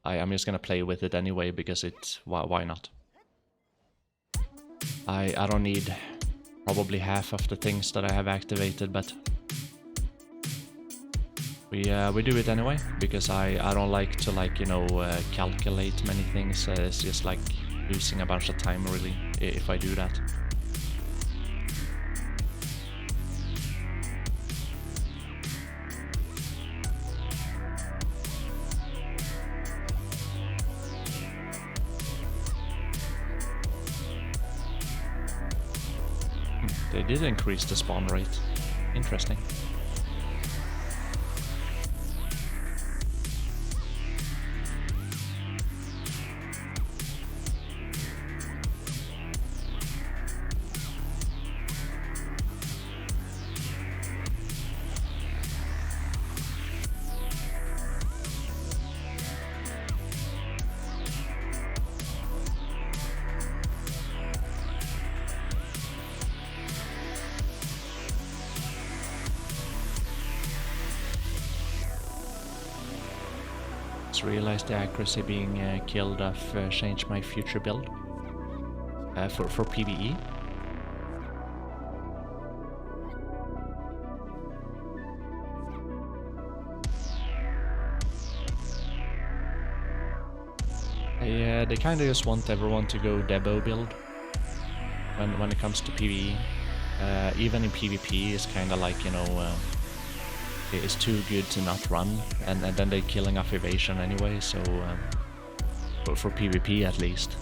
I'm just gonna play with it anyway because it's why not? I don't need probably half of the things that I have activated, but we do it anyway because I don't like to, like, you know, calculate many things. It's just like losing a bunch of time really if I do that. They did increase the spawn rate. Interesting. Realized the accuracy being killed off changed my future build for PVE. They kind of just want everyone to go Debo build when it comes to PVE. Even in PvP, it's kind of like, you know, it's too good to not run, and then they're killing off evasion anyway, so for PvP at least.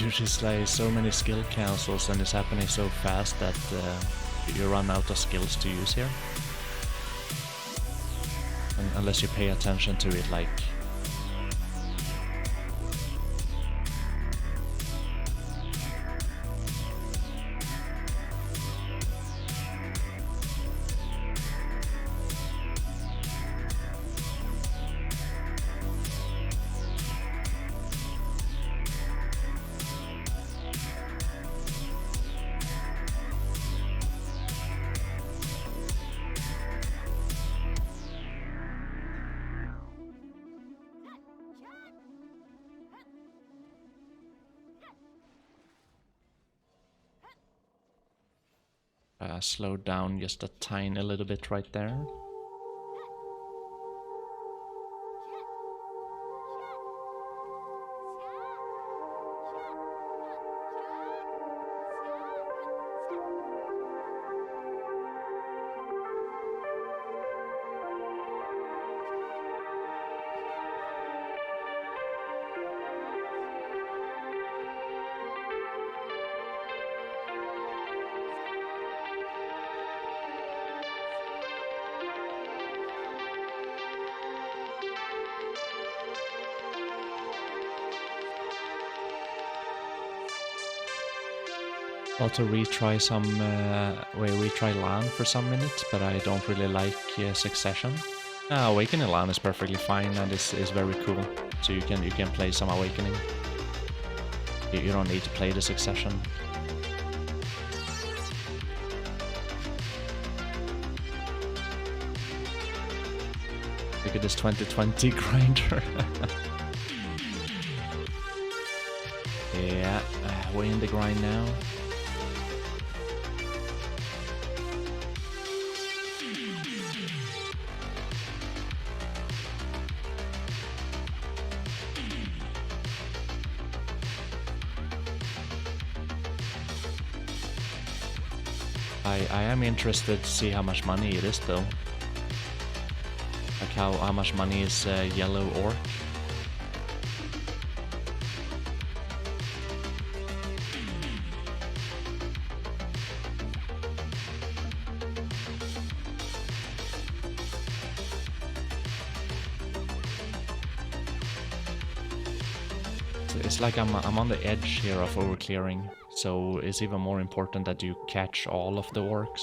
There's just like so many skill cancels, and it's happening so fast that you run out of skills to use here. And unless you pay attention to it, like... slowed down just a tiny little bit right there. To retry some retry Lahn for some minutes, but I don't really like Succession. Awakening Lahn is perfectly fine and is very cool. So you can play some Awakening. You don't need to play the Succession. Look at this 2020 grinder. Yeah, we're in the grind now. I am interested to see how much money it is though. Like how much money is yellow orc? It's like I'm on the edge here of overclearing, so it's even more important that you catch all of the orcs.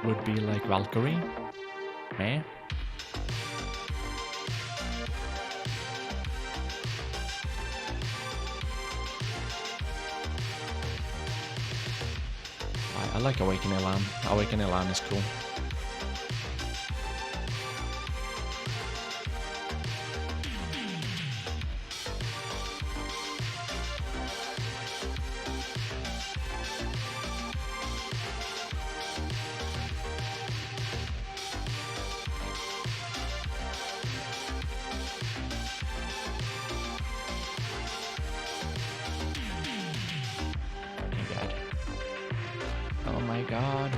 Would be like Valkyrie? Meh? I like Awakening Lahn. Awakening Lahn is cool. Oh my god.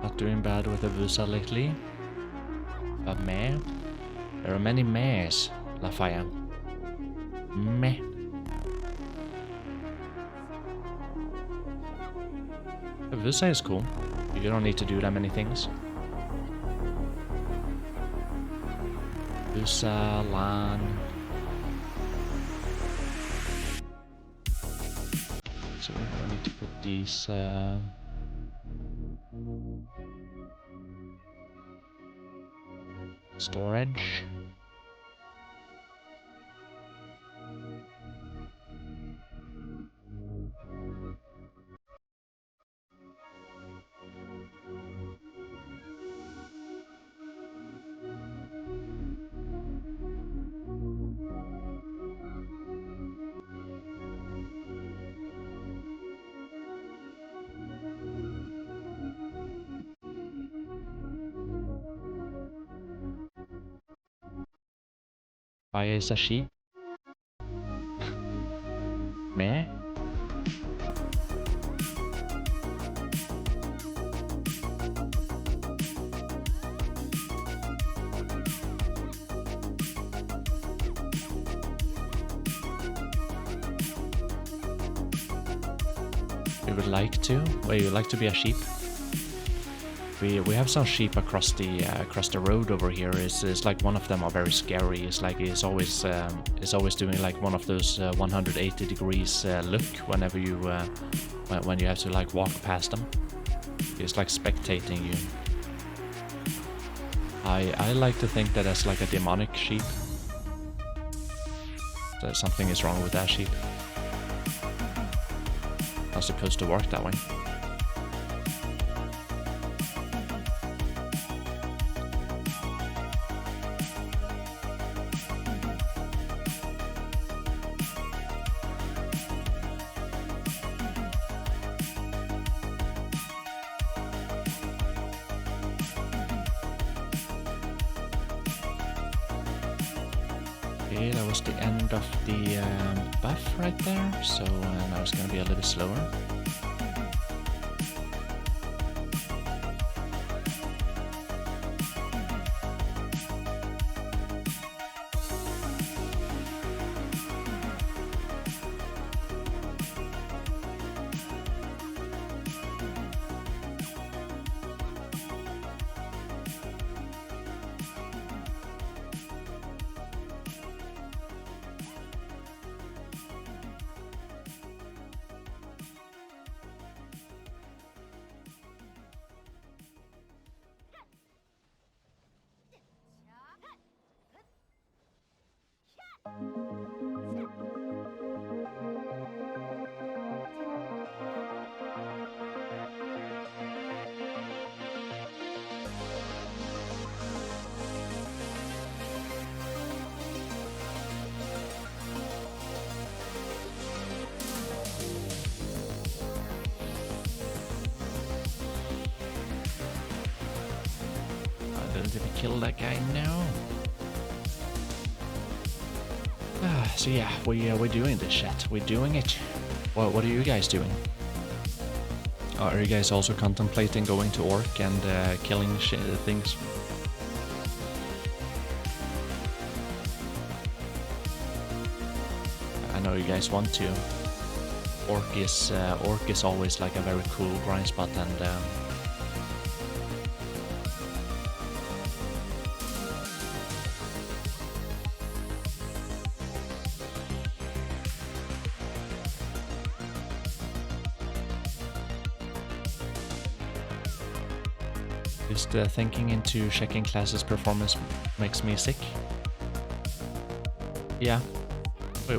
Not doing bad with the Vusa lately. But meh. There are many mehs, Lafayette. Meh. The Vusa is cool. You don't need to do that many things. Vusa, Lahn. So we need to put these storage. Fire is a sheep. Meh. You would like to? Well, you like to be a sheep? We have some sheep across the road over here. It's like one of them are very scary. It's like it's always doing like one of those 180 degrees look whenever you when you have to like walk past them. It's like spectating you. I like to think that that's like a demonic sheep. That something is wrong with that sheep. Not supposed to work that way. Okay, that was the end of the buff right there, so now it's going to be a little slower. Did we kill that guy? No. So yeah, we're doing this shit. We're doing it. What are you guys doing? Are you guys also contemplating going to Orc and killing things? I know you guys want to. Orc is always like a very cool grind spot, and just thinking into checking classes performance makes me sick. Yeah,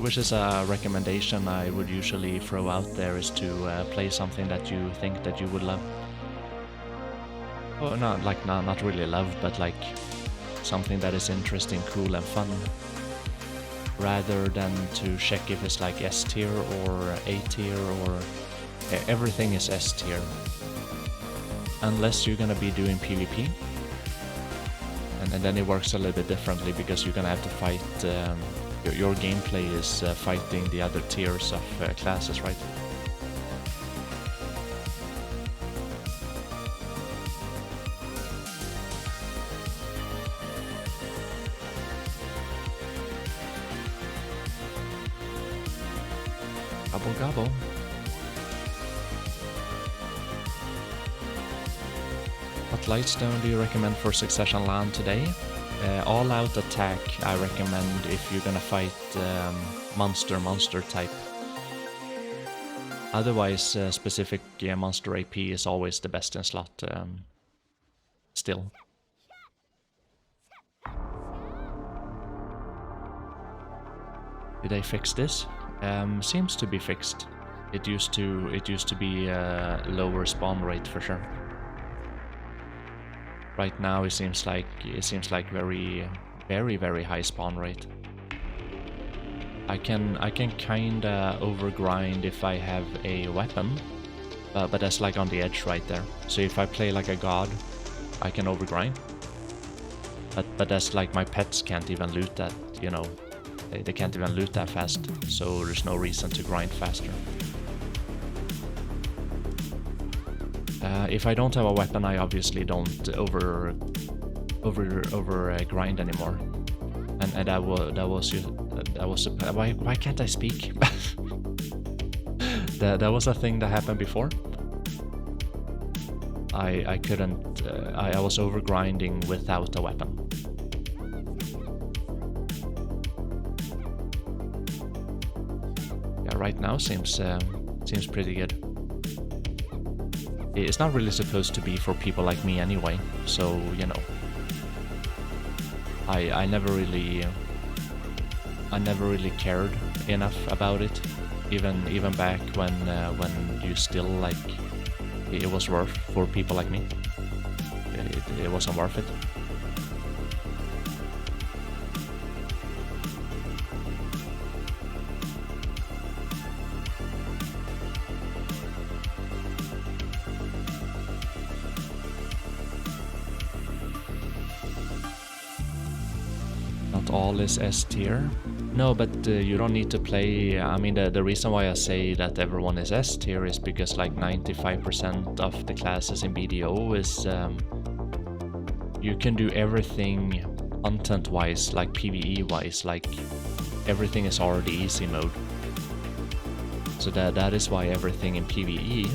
which is a recommendation I would usually throw out there, is to play something that you think that you would love. Well, not really love, but like something that is interesting, cool and fun, rather than to check if it's like S tier or A tier, or everything is S tier. Unless you're gonna be doing PvP, and then it works a little bit differently, because you're gonna have to fight, your gameplay is fighting the other tiers of classes, right? Gobble gobble. What lightstone do you recommend for Succession Lahn today? All-out attack I recommend if you're gonna fight monster type. Otherwise, specific monster AP is always the best in slot still. Did they fix this? Seems to be fixed. It used to be lower spawn rate for sure. Right now it seems like very high spawn rate. I can kinda overgrind if I have a weapon, but that's like on the edge right there. So if I play like a god, I can overgrind. But that's like my pets can't even loot that, you know. They can't even loot that fast, so there's no reason to grind faster. If I don't have a weapon, I obviously don't over grind anymore, and that was why can't I speak? that was a thing that happened before. I couldn't. I was over grinding without a weapon. Yeah, right now seems pretty good. It's not really supposed to be for people like me anyway, so you know. I never really cared enough about it, even back when you still like it was worth for people like me. It wasn't worth it. All is S tier. No, but you don't need to play. I mean, the reason why I say that everyone is S tier is because like 95% of the classes in BDO is you can do everything content wise, like PVE wise, like everything is already easy mode. So that is why everything in PVE,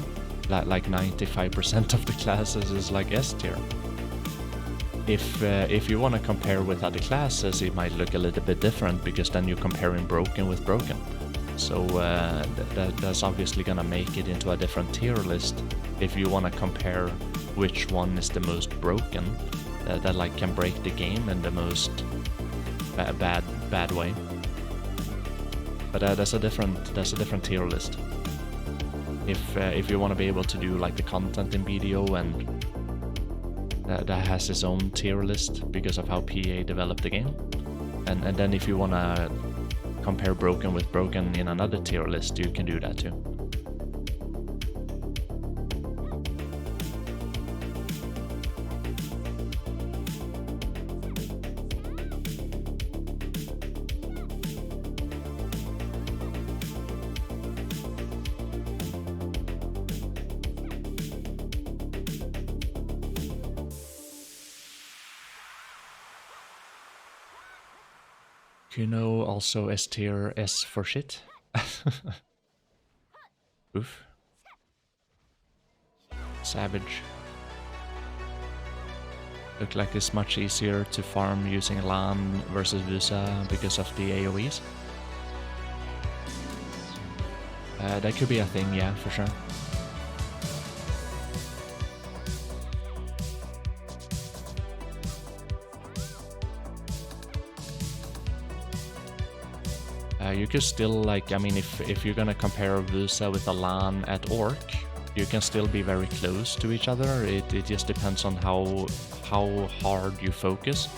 like 95% of the classes is like S tier. If you want to compare with other classes, it might look a little bit different, because then you're comparing broken with broken. So that's obviously gonna make it into a different tier list. If you want to compare which one is the most broken, that like can break the game in the most bad way. But that's a different tier list. If you want to be able to do like the content in BDO, and that has its own tier list because of how PA developed the game. And then if you want to compare broken with broken in another tier list, you can do that too. Kuno also S tier S for shit. Oof. Savage. Look like it's much easier to farm using Lahn versus Vusa because of the AoEs. That could be a thing, yeah, for sure. You could still, like, I mean, if you're gonna compare Vusa with a Lahn at Orc, you can still be very close to each other. It just depends on how hard you focus,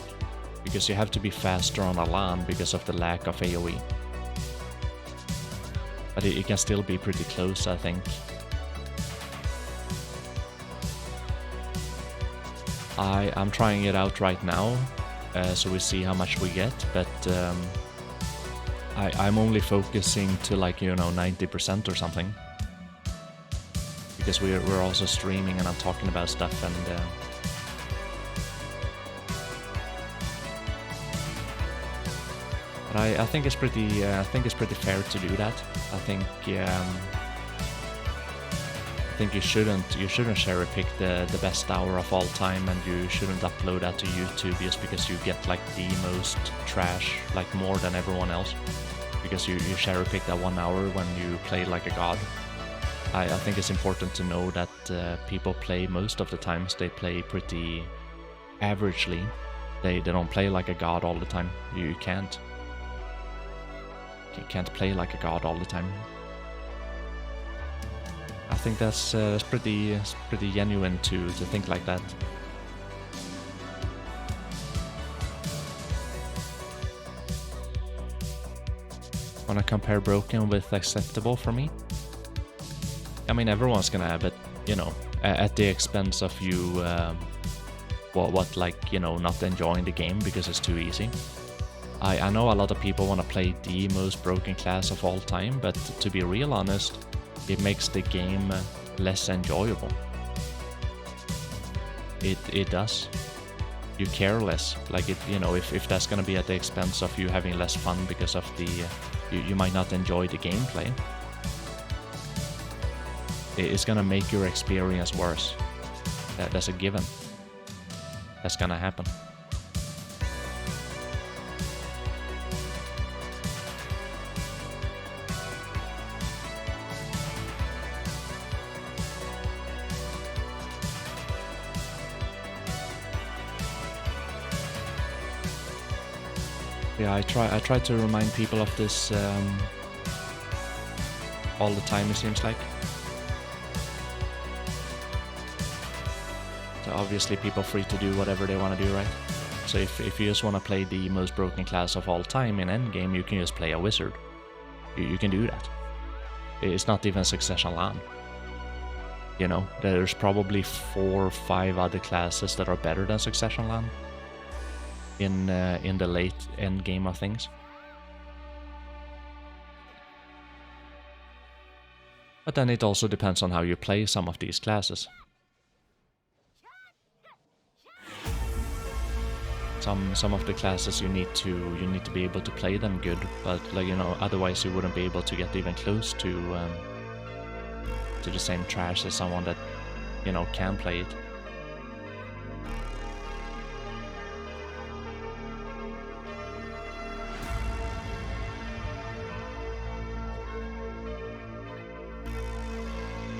because you have to be faster on a Lahn because of the lack of AoE. But it can still be pretty close, I think. I'm trying it out right now, so we see how much we get, but I'm only focusing to, like, you know, 90% or something. Because we're also streaming and I'm talking about stuff, and but I think it's pretty fair to do that. I think you shouldn't cherry pick the best hour of all time, and you shouldn't upload that to YouTube just because you get, like, the most trash, like, more than everyone else, because you cherry pick that 1 hour when you play like a god. I think it's important to know that people play, most of the times they play pretty averagely. They don't play like a god all the time. You can't. You can't play like a god all the time. I think that's pretty genuine to think like that. Wanna compare broken with acceptable for me? I mean, everyone's gonna have it, you know, at the expense of you, what, like, you know, not enjoying the game because it's too easy. I know a lot of people want to play the most broken class of all time, but to be real honest, it makes the game less enjoyable. It does. You care less. Like, it, you know, if that's gonna be at the expense of you having less fun because of the, you might not enjoy the gameplay. It's gonna make your experience worse. That's a given. That's gonna happen. Yeah, I try to remind people of this all the time, it seems like. So obviously people are free to do whatever they want to do, right? So if you just want to play the most broken class of all time in endgame, you can just play a wizard. You can do that. It's not even Succession Lahn. You know, there's probably 4 or 5 other classes that are better than Succession Lahn in the late end game of things. But then it also depends on how you play some of these classes. Some of the classes you need to be able to play them good, but, like, you know, otherwise you wouldn't be able to get even close to the same trash as someone that, you know, can play it.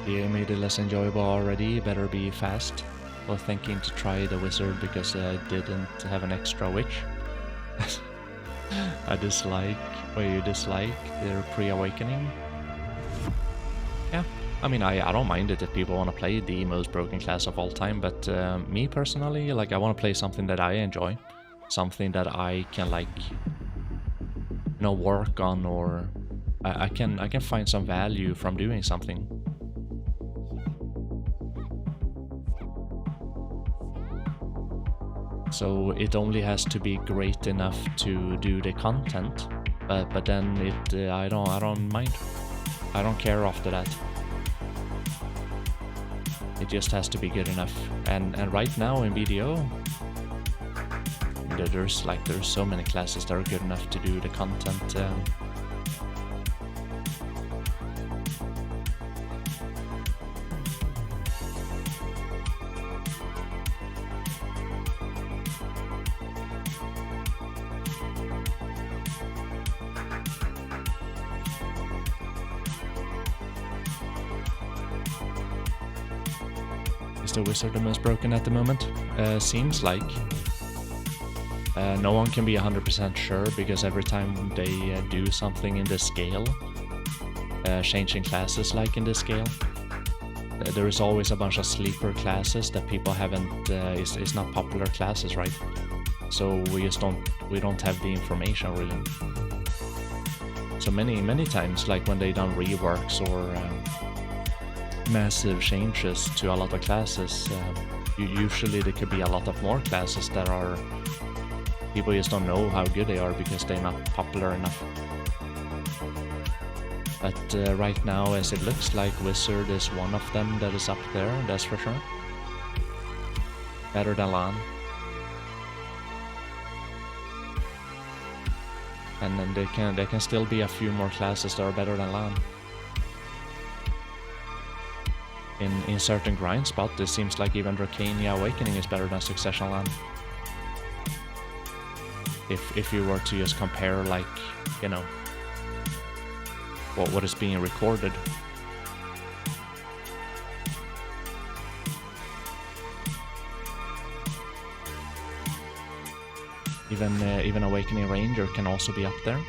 The game made it less enjoyable already, better be fast. Well, thinking to try the wizard because I didn't have an extra witch. I dislike, or you dislike, their pre-awakening. Yeah, I mean, I don't mind it if people want to play the most broken class of all time, but me personally, like, I want to play something that I enjoy. Something that I can, like, you know, work on, or I can find some value from doing something. So it only has to be great enough to do the content, but then it I don't mind. I don't care after that. It just has to be good enough. And right now in BDO, there's so many classes that are good enough to do the content. Is the wizard the most broken at the moment? Seems like. No one can be 100% sure, because every time they do something in this scale, changing classes like in this scale, there is always a bunch of sleeper classes that people haven't, is not popular classes, right? So we don't have the information really. So many times, like when they done reworks or massive changes to a lot of classes, usually there could be a lot of more classes that are, people just don't know how good they are because they're not popular enough. But right now, as it looks like, Wizard is one of them that is up there, that's for sure. Better than Lahn. And then there can still be a few more classes that are better than Lahn. In certain grind spot, it seems like even Dracania Awakening is better than Succession Lahn. If you were to just compare, like, you know, what is being recorded. Even Awakening Ranger can also be up there.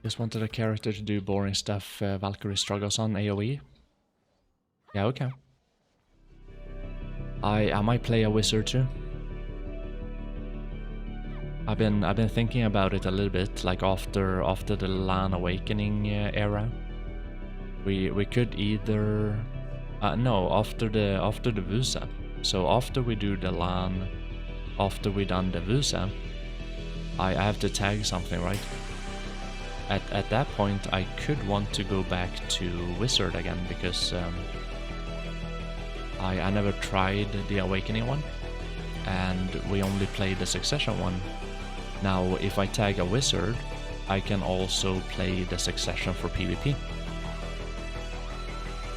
Just wanted a character to do boring stuff Valkyrie struggles on AoE. Yeah, okay. I might play a wizard too. I've been thinking about it a little bit, like after the Lahn Awakening era. We could either no, after the Vusa. So after we do the Lahn, after we done the Vusa, I have to tag something, right? At that point, I could want to go back to Wizard again, because I never tried the Awakening one, and we only played the Succession one. Now, if I tag a Wizard, I can also play the Succession for PvP.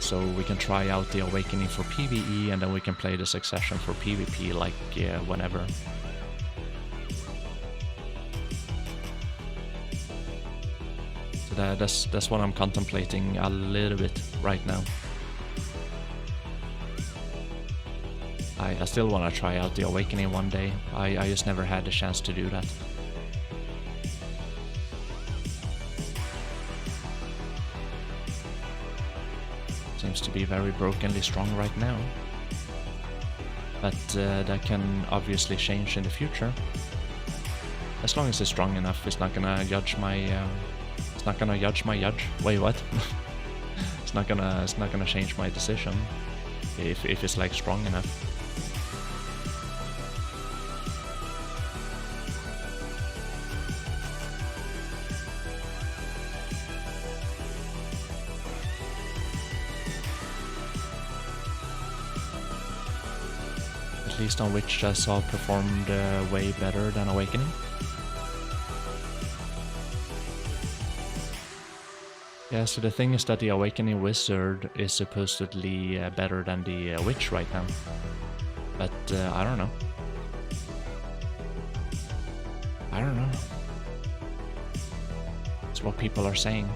So we can try out the Awakening for PvE, and then we can play the Succession for PvP, like whenever. So that's what I'm contemplating a little bit right now. I still want to try out the Awakening one day. I just never had the chance to do that. Seems to be very brokenly strong right now. But that can obviously change in the future. As long as it's strong enough, it's not gonna judge my it's not gonna judge my judge. Wait, what? It's not gonna change my decision if it's like strong enough. At least on which I saw performed way better than Awakening. Yeah, so the thing is that the Awakening Wizard is supposedly better than the Witch right now. But I don't know. I don't know. It's what people are saying.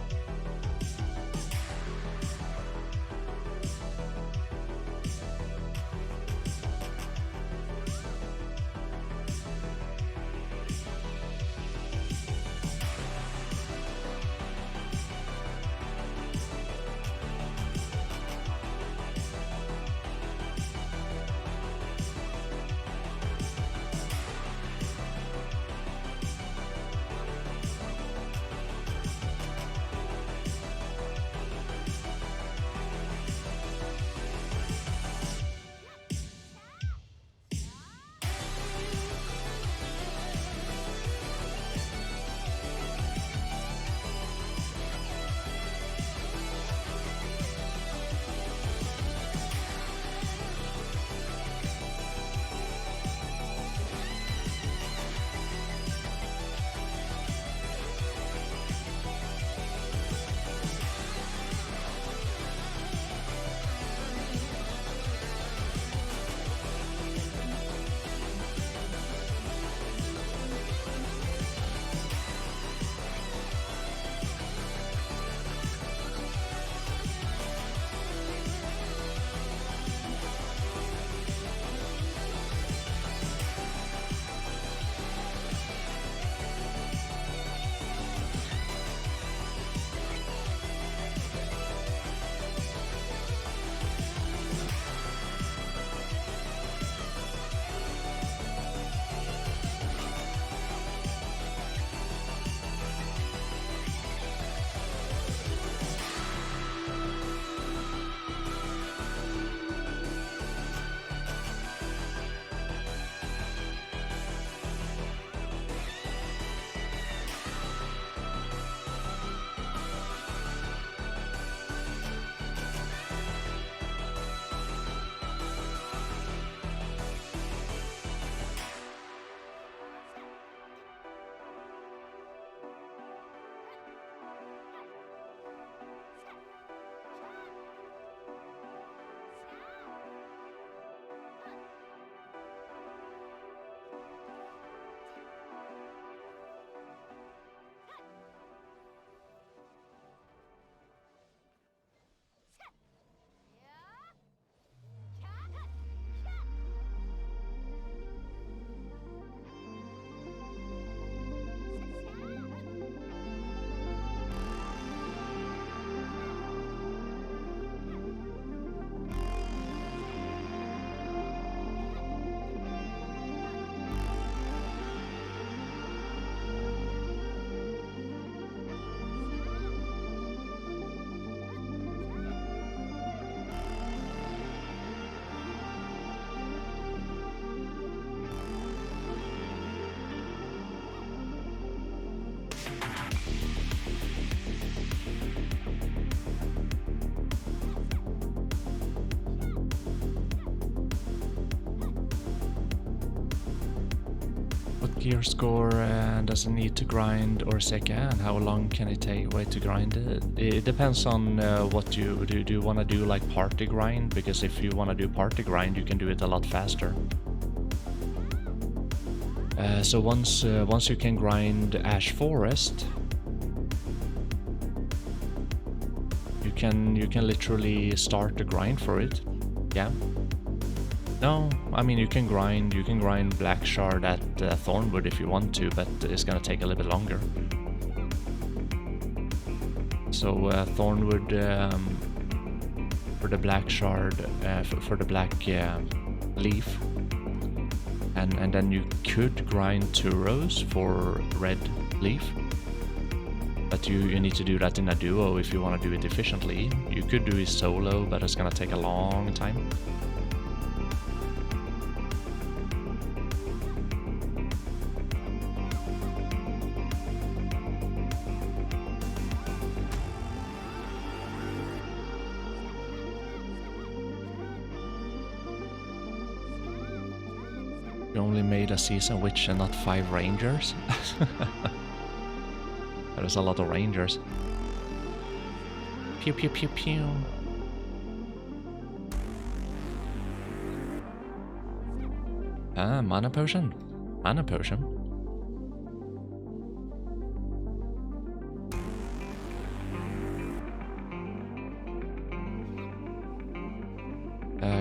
gear score and does it need to grind Orseka, and how long can it wait to grind it? It depends on what you do. Do you want to do like party grind? Because if you want to do party grind, you can do it a lot faster. So once you can grind Ash Forest, you can literally start the grind for it. Yeah. No, I mean you can grind Black Shard at Thornwood if you want to, but it's gonna take a little bit longer. So Thornwood for the Black Shard, for the Black Leaf, and then you could grind 2 rows for Red Leaf. But you need to do that in a duo if you want to do it efficiently. You could do it solo, but it's gonna take a long time. You only made a season witch and not 5 rangers? There's a lot of rangers. Pew pew pew pew. Ah, mana potion. Mana potion.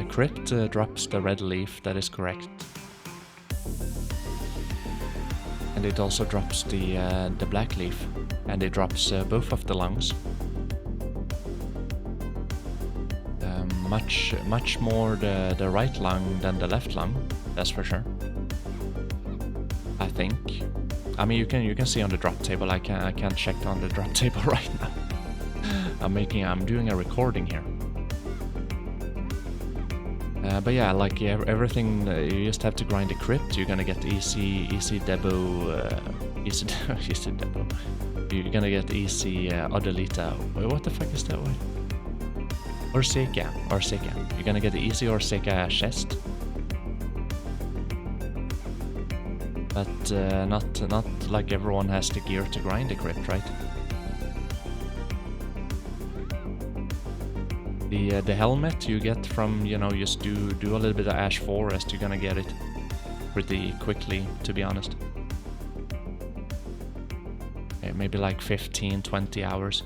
Crypt drops the red leaf, that is correct. And it also drops the black leaf, and it drops both of the lungs. Much more the right lung than the left lung, that's for sure. I think. I mean, you can see on the drop table. I can't check on the drop table right now. I'm doing a recording here. But yeah, like everything, you just have to grind the crypt. You're gonna get easy Debo, easy Debo. You're gonna get easy Odalita. Wait, what the fuck is that word? Orseka. You're gonna get the easy Orseka chest. But not like everyone has the gear to grind the crypt, right? The helmet you get from, you know, just do a little bit of Ash Forest, you're gonna get it pretty quickly, to be honest. Okay, maybe like 15-20 hours.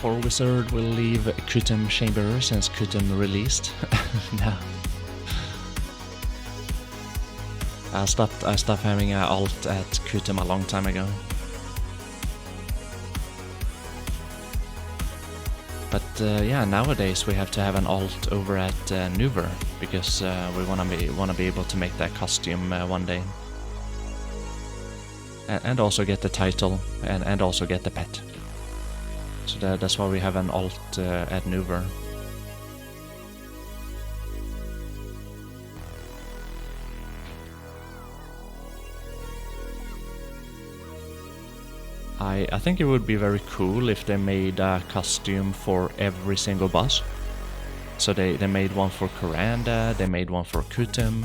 For Wizard, we'll leave Kutum Chamber since Kutum released. No. I stopped having an alt at Kutum a long time ago. But yeah, nowadays we have to have an alt over at Nuver because we wanna be able to make that costume one day, and also get the title and also get the pet. So that's why we have an alt at Nuver. I think it would be very cool if they made a costume for every single boss. So they made one for Kuranda, they made one for Kutum.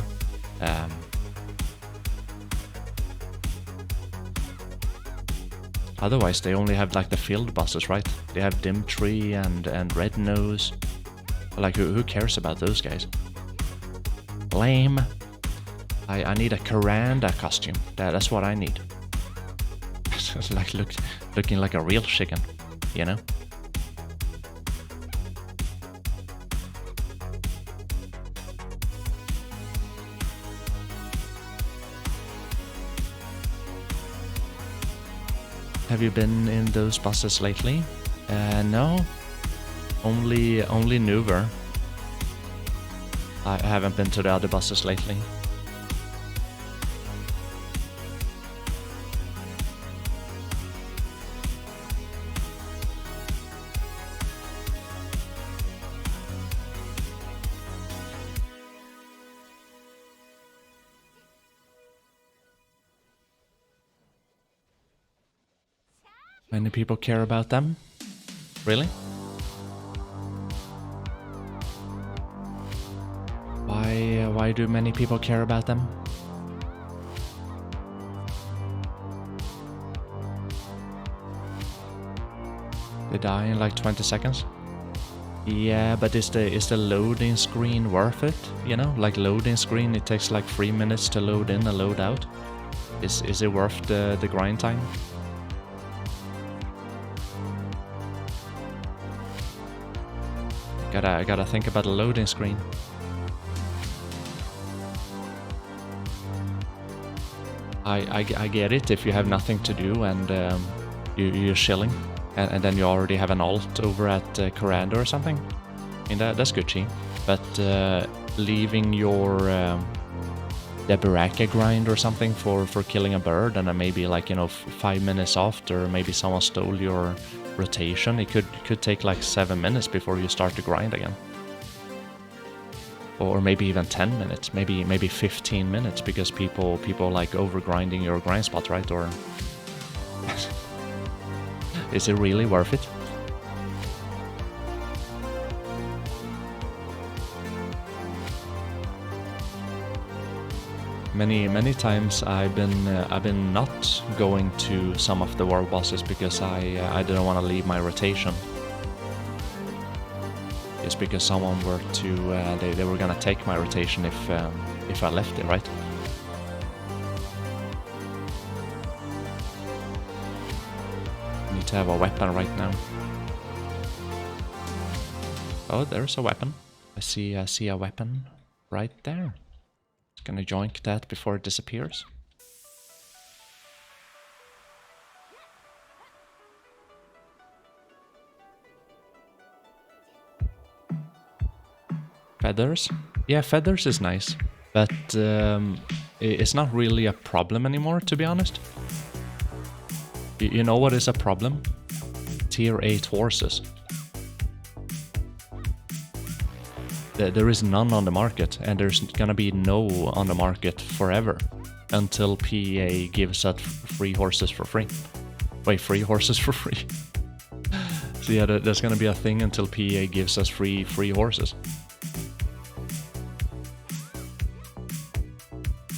Otherwise they only have like the field bosses, right? They have Dimtree and Red Nose. Like who cares about those guys? Lame. I need a Kuranda costume. That's what I need. Like looking like a real chicken, you know? Have you been in those buses lately? No. Only Nuver. I haven't been to the other buses lately. Many people care about them? Really? Why do many people care about them? They die in like 20 seconds? Yeah, but is the loading screen worth it? You know, like loading screen, it takes like 3 minutes to load in and load out. Is it worth the grind time? I gotta think about the loading screen. I get it if you have nothing to do and you're chilling, and then you already have an alt over at Kuranda or something. I mean that's good, Chi. But leaving your the Baraka grind or something for killing a bird, and then maybe like 5 minutes after maybe someone stole your rotation, it could take like 7 minutes before you start to grind again, or maybe even 10 minutes, maybe 15 minutes, because people like over grinding your grind spot, right? Or is it really worth it? Many times I've been not going to some of the world bosses because I didn't want to leave my rotation. It's because someone were to they were gonna take my rotation if I left it, right? I need to have a weapon right now. Oh, there's a weapon. I see a weapon right there. Gonna joink that before it disappears. Feathers? Yeah, feathers is nice, but it's not really a problem anymore, to be honest. You know what is a problem? Tier 8 horses. There is none on the market, and there's gonna be no on the market forever until PEA gives out free horses for free. Wait, free horses for free? So yeah, there's gonna be a thing until PEA gives us free horses.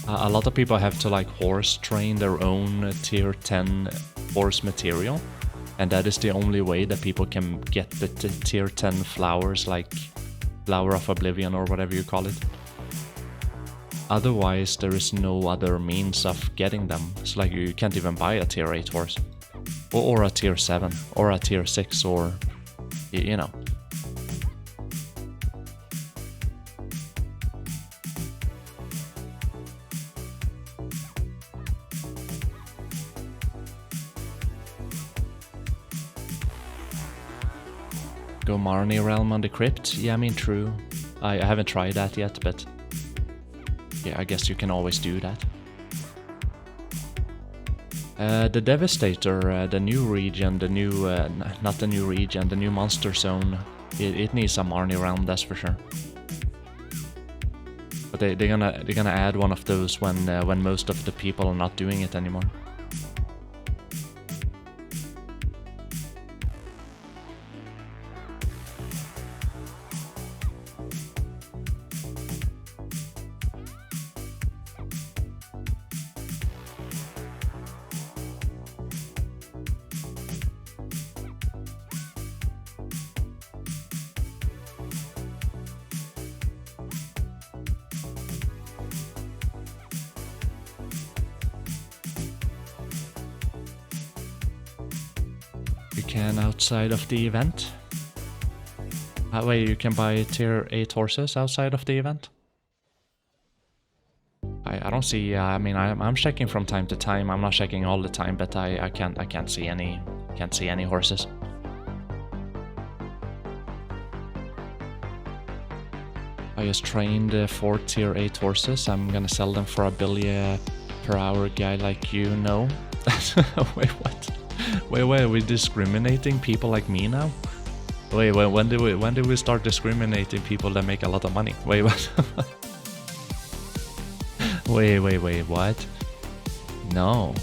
A lot of people have to like horse train their own tier 10 horse material, and that is the only way that people can get the tier 10 flowers, like Flower of Oblivion or whatever you call it. Otherwise, there is no other means of getting them. It's like you can't even buy a tier 8 horse. Or a tier 7, or a tier 6, or You know. Go Marnie Realm on the crypt? Yeah, I mean, true. I haven't tried that yet, but yeah, I guess you can always do that. The Devastator, the new region, the new, not the new region, the new monster zone, it needs a Marnie Realm, that's for sure. But they're gonna add one of those when most of the people are not doing it anymore. Outside of the event. Wait, you can buy tier 8 horses outside of the event? I don't see. I mean, I'm checking from time to time. I'm not checking all the time, but I can't see any horses. I just trained 4 tier 8 horses. I'm gonna sell them for $1 billion per hour guy like you know. Wait, what? Wait, are we discriminating people like me now? Wait, when did we start discriminating people that make a lot of money? Wait, what? wait, what? No.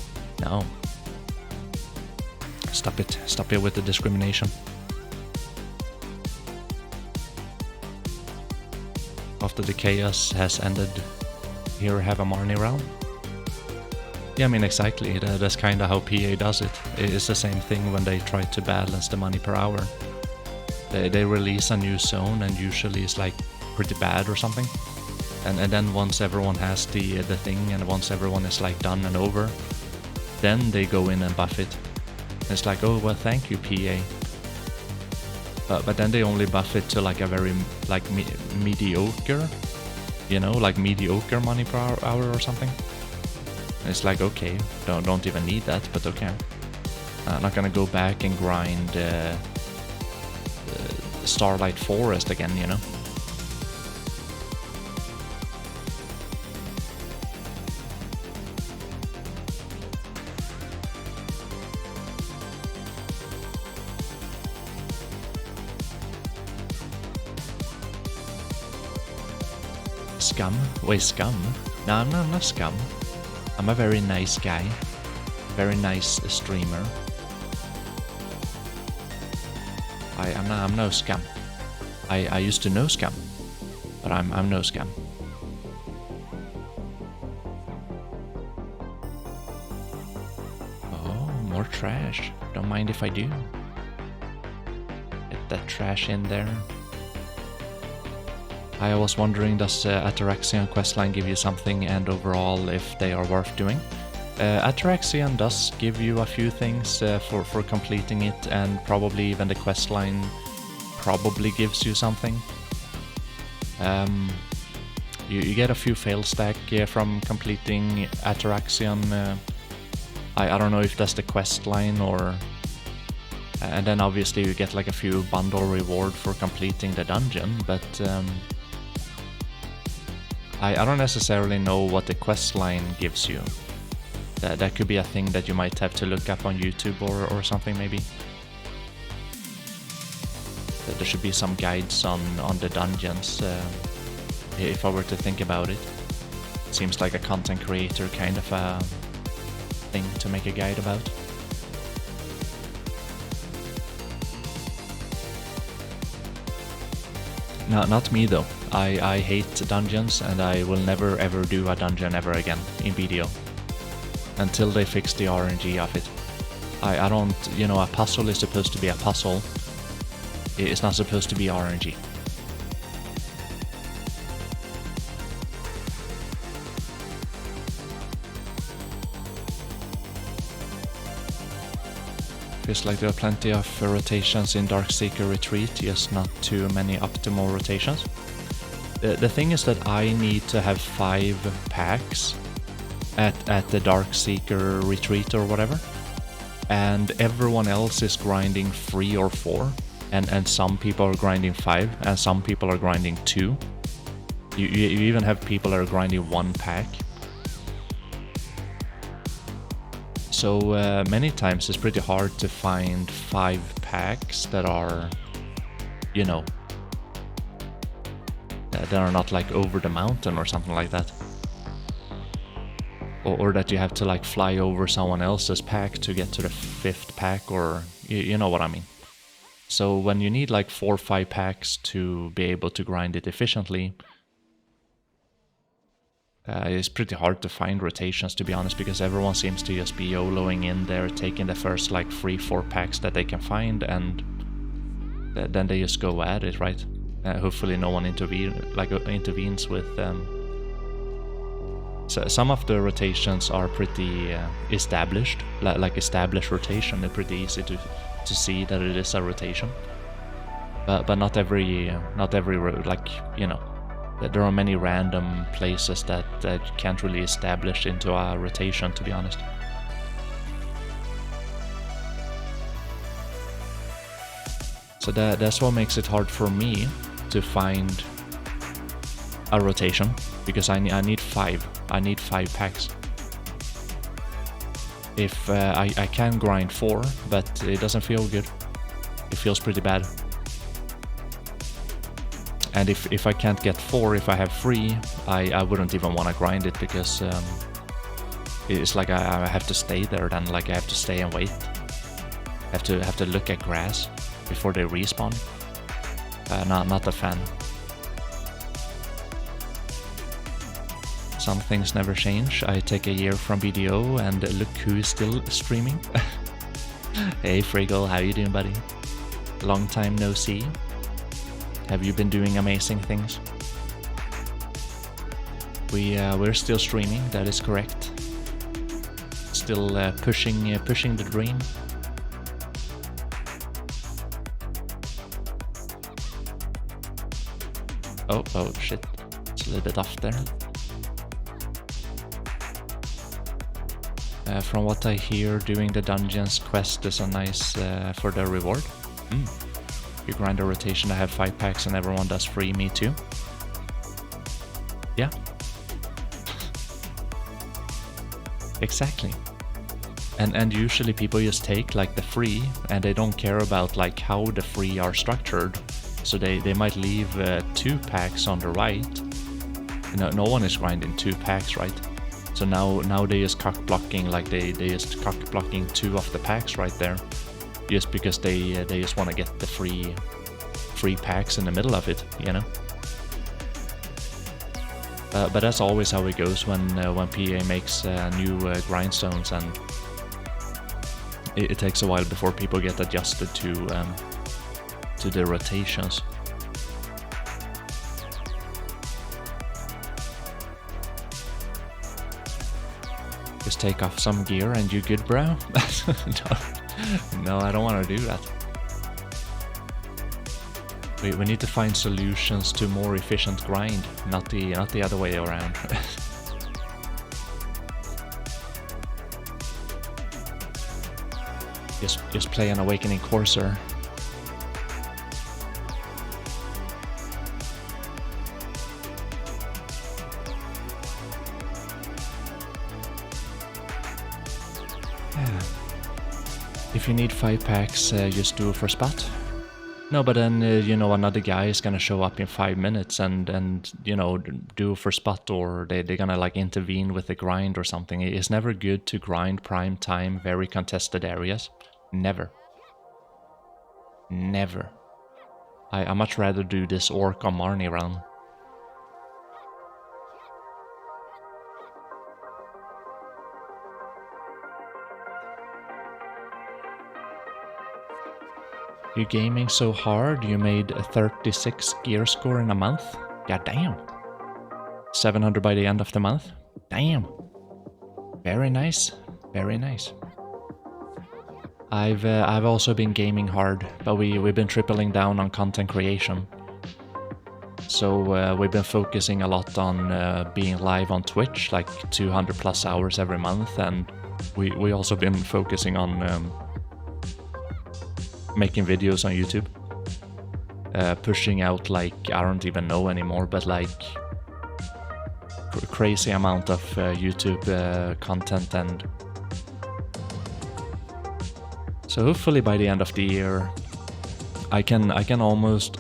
Stop it with the discrimination. After the chaos has ended, here have a Marnie Realm. Yeah, I mean, exactly. That's kind of how PA does it. It's the same thing when they try to balance the money per hour. They release a new zone, and usually it's like pretty bad or something. And then once everyone has the thing, and once everyone is like done and over, then they go in and buff it. And it's like, oh well, thank you, PA. But then they only buff it to like a very like mediocre, you know, like mediocre money per hour or something. And it's like, okay, don't even need that, but okay. I'm not gonna go back and grind Starlight Forest again, you know. Scum? Wait, scum? No, I'm not scum. I'm a very nice guy. Very nice streamer. I'm no scum. I used to know scum, but I'm no scum. Oh, more trash. Don't mind if I do. Get that trash in there. I was wondering, does Ataraxian questline give you something, and overall if they are worth doing? Ataraxian does give you a few things for completing it, and probably even the questline probably gives you something. You get a few fail stack from completing Ataraxian. I don't know if that's the questline or... and then obviously you get like a few bundle reward for completing the dungeon, but I don't necessarily know what the questline gives you. That could be a thing that you might have to look up on YouTube or something maybe. There should be some guides on the dungeons, if I were to think about it. Seems like a content creator kind of a thing to make a guide about. No, not me though. I hate dungeons, and I will never ever do a dungeon ever again in BDO. Until they fix the RNG of it. I don't, you know, a puzzle is supposed to be a puzzle. It's not supposed to be RNG. Feels like there are plenty of rotations in Darkseeker Retreat, just not too many optimal rotations. The thing is that I need to have 5 packs at the Darkseeker Retreat or whatever, and everyone else is grinding 3 or 4, and some people are grinding 5, and some people are grinding 2. You even have people that are grinding 1 pack. So many times it's pretty hard to find 5 packs that are, you know, that are not like over the mountain or something like that. Or that you have to like fly over someone else's pack to get to the 5th pack, or you know what I mean. So when you need like 4 or 5 packs to be able to grind it efficiently, it's pretty hard to find rotations, to be honest, because everyone seems to just be YOLOing in there, taking the first like 3-4 packs that they can find, and then they just go at it, right? Hopefully no one intervenes with so some of the rotations are pretty established, like established rotation. They're pretty easy to see that it is a rotation, but not every like, you know, there are many random places that can't really establish into a rotation, to be honest. So that's what makes it hard for me to find a rotation, because I need 5. I need 5 packs. If I can grind 4, but it doesn't feel good. It feels pretty bad. And if I can't get 4, if I have 3, I wouldn't even want to grind it, because it's like I have to stay there then, like I have to stay and wait. Have to look at grass before they respawn. Not a fan. Some things never change. I take a year from BDO and look who is still streaming. Hey Friggle, how you doing, buddy? Long time no see. Have you been doing amazing things? We're still streaming, that is correct. Still pushing the dream. Oh shit, it's a little bit off there. From what I hear, doing the dungeons quest is a nice for the reward. You grind a rotation, I have 5 packs and everyone does 3, me too. Yeah. Exactly. And usually people just take like the free, and they don't care about like how the free are structured. So they might leave 2 packs on the right. You know, no one is grinding 2 packs, right? So now they just cock blocking, like they just cock blocking 2 of the packs right there, just because they just want to get the free packs in the middle of it, you know. But that's always how it goes when PA makes new grindstones, and it takes a while before people get adjusted to the rotations. Just take off some gear and you good, bro? No, I don't want to do that. We need to find solutions to more efficient grind, not the other way around. Just play an Awakening Courser. If you need 5 packs, just do it for spot. No, but then, you know, another guy is gonna show up in 5 minutes and you know, do it for spot, or they're gonna like intervene with the grind or something. It's never good to grind prime time, very contested areas. Never. Never. I much rather do this Orc on Marnie run. You gaming so hard, you made a 36 gear score in a month? God damn. 700 by the end of the month? Damn. Very nice. Very nice. I've also been gaming hard, but we've been tripling down on content creation. So we've been focusing a lot on being live on Twitch, like 200 plus hours every month, and we also been focusing on making videos on YouTube. Pushing out like, I don't even know anymore, but like crazy amount of YouTube content. And so hopefully by the end of the year I can almost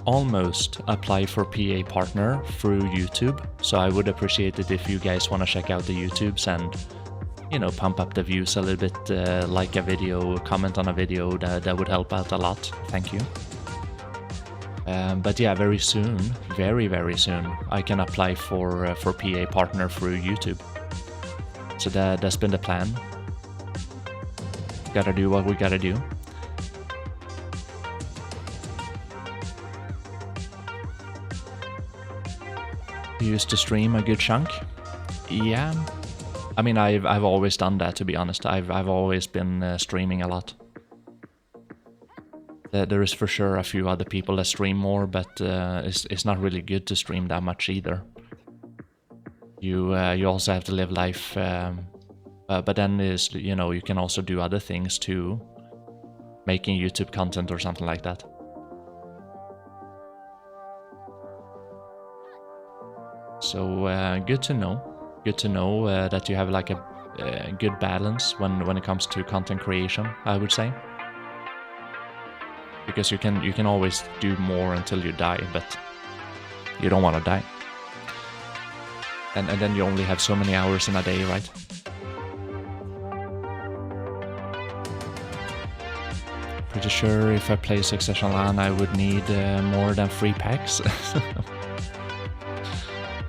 apply for PA partner through YouTube. So I would appreciate it if you guys want to check out the YouTubes and, you know, pump up the views a little bit, like a video, comment on a video, that would help out a lot. Thank you. But yeah, very soon, very soon, I can apply for PA partner through YouTube. So that's been the plan. Gotta do what we gotta do. Used to stream a good chunk. Yeah, I mean I've always done that, to be honest. I've always been streaming a lot. There is for sure a few other people that stream more, but it's not really good to stream that much either. You also have to live life, but then is, you know, you can also do other things too, making YouTube content or something like that. So good to know. Good to know that you have like a good balance when it comes to content creation, I would say. Because you can always do more until you die, but you don't want to die. And then you only have so many hours in a day, right? Pretty sure if I play Succession Lahn I would need more than 3 packs.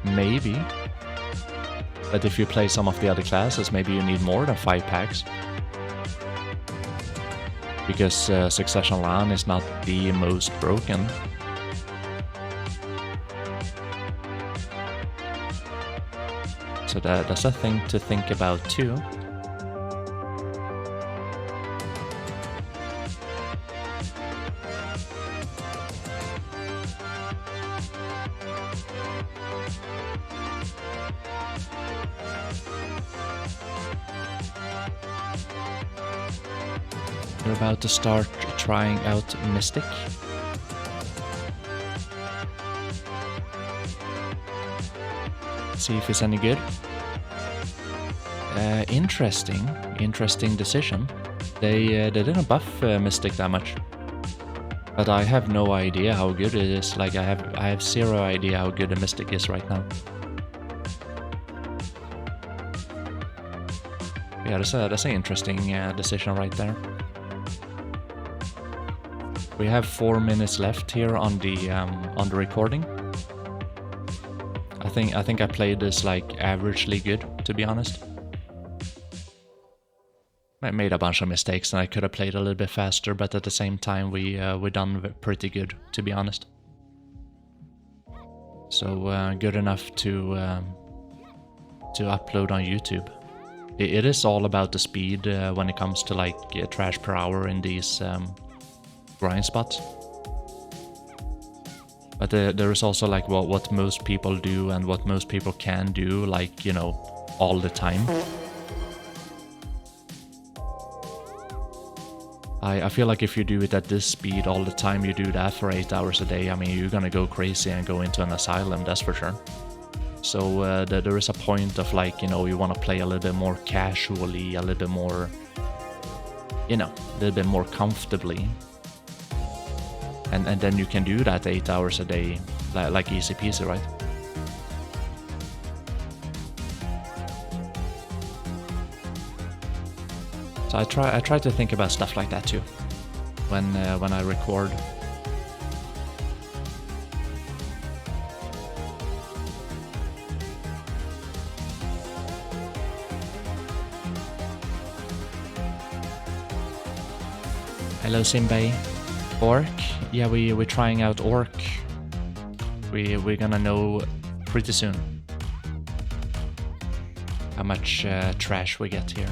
Maybe. But if you play some of the other classes, maybe you need more than 5 packs. Because Succession Lahn is not the most broken. So that's a thing to think about too. We're about to start trying out Mystic. See if it's any good. Interesting decision. They didn't buff Mystic that much, but I have no idea how good it is. Like I have zero idea how good the Mystic is right now. Yeah, that's an interesting decision right there. We have 4 minutes left here on the recording. I think I played this like averagely good, to be honest. I made a bunch of mistakes and I could have played a little bit faster, but at the same time we done pretty good, to be honest. So good enough to upload on YouTube. It is all about the speed when it comes to like trash per hour in these grind spots. But there is also like what most people do and what most people can do, like, you know, all the time. I feel like if you do it at this speed all the time, you do that for 8 hours a day, I mean, you're gonna go crazy and go into an asylum, that's for sure. So there is a point of like, you know, you want to play a little bit more casually, a little bit more, you know, a little bit more comfortably. And then you can do that 8 hours a day, like easy peasy, right? So I try to think about stuff like that too, when I record. Hello Simbay. Orc? Yeah, we're trying out Orc. We're gonna know pretty soon how much trash we get here.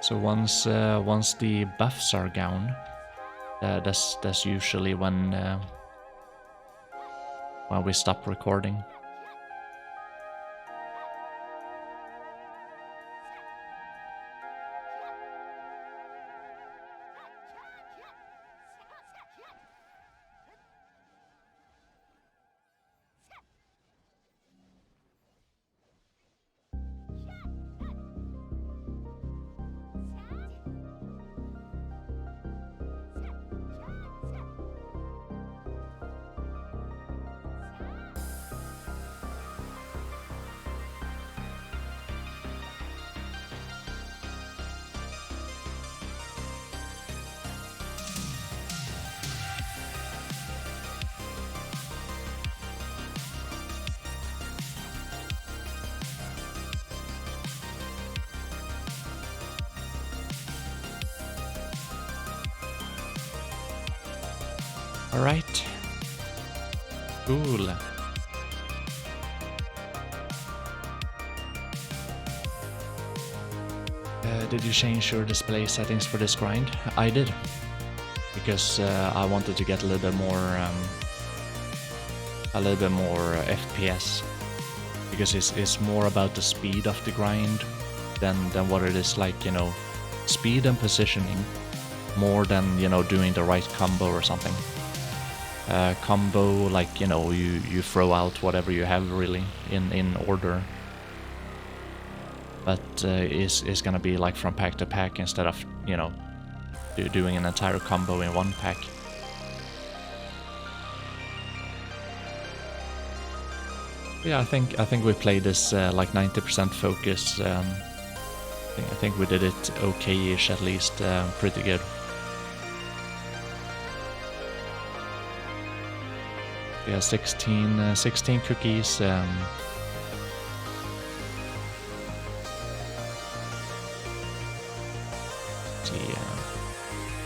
So once the buffs are gone, that's usually when we stop recording. Alright. Cool. Did you change your display settings for this grind? I did. Because I wanted to get a little bit more FPS. Because it's more about the speed of the grind than what it is like, you know, speed and positioning more than, you know, doing the right combo or something. Combo, like, you know, you throw out whatever you have really in order, but is gonna be like from pack to pack instead of, you know, doing an entire combo in one pack. Yeah, I think we played this like 90% focus. I think we did it okay-ish at least, pretty good. Yeah, 16 cookies. See,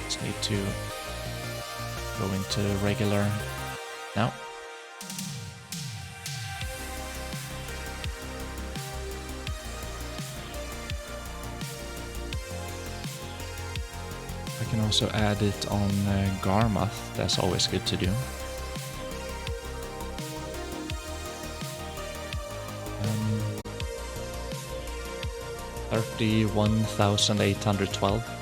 just need to go into regular now. I can also add it on Garmoth. That's always good to do. 31,812.